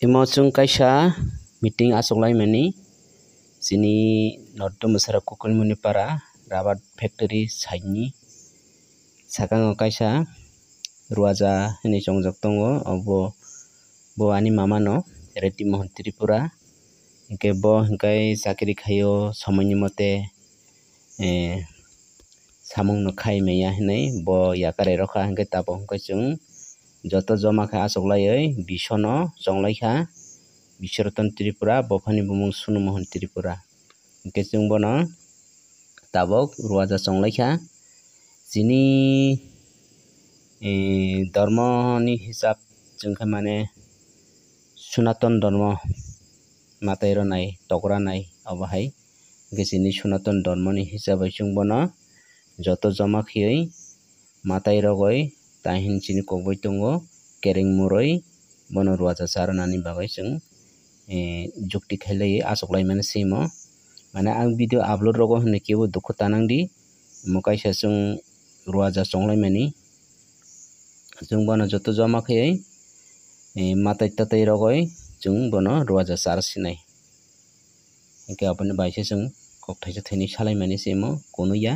Emotion kaisa meeting asoklai mani sini notto musara kukul muni para rabat factory side ni sakango kaisa ruaja hinui songjak tongo bo ani mama no Reddy Mohon Tripura hingke bo hingkai chakri khaio somoi ni mote samung no khai meya hinui bo yakarai rokha hingke tabuk hingke chung joto joma khe asoklaioi bisono chonglaikha Biswaroton Tripura bofani bumung Sunu Mohon Tripura hingke chung bono tabuk ruaja chonglaikha chini dormo ni hisab chungkha mane Sunaton dormo matai ro nai tokra nai obo hai hingke chini Sunaton dormo ni hisabai chung bono joto joma khiyui matai rogoi tahin chini kokbai tongo kereng moroi bono ruaja charanani bagoi chung jukti khailai asoklai mani simo mane ang video upload rogo hinui kebo dukhu tanangdi amo kaisa chung ruaja chonglai mani chung bono joto joma khaioi matai tatai rogoi chung bono ruaja char sinai hingke aboni baisa chung kokthaisa thani salaimani simo konuya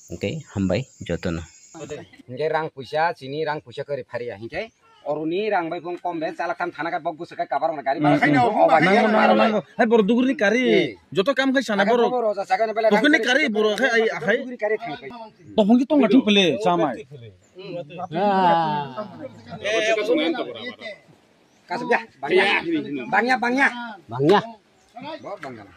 hingke hambai jotono hingke rang puisa chini rang puisa kari pharia hingke oruni rang bai kom be chala kam thana ka bogbu sakai kabar na gari mango hai bor dugurni kari joto kam khai sana bor roja sakai na bele dugurni kari bor khai ai akhai duguri kari thangkai tohongi tong gathung pele chamai kasubya bangya bangnya bo bangya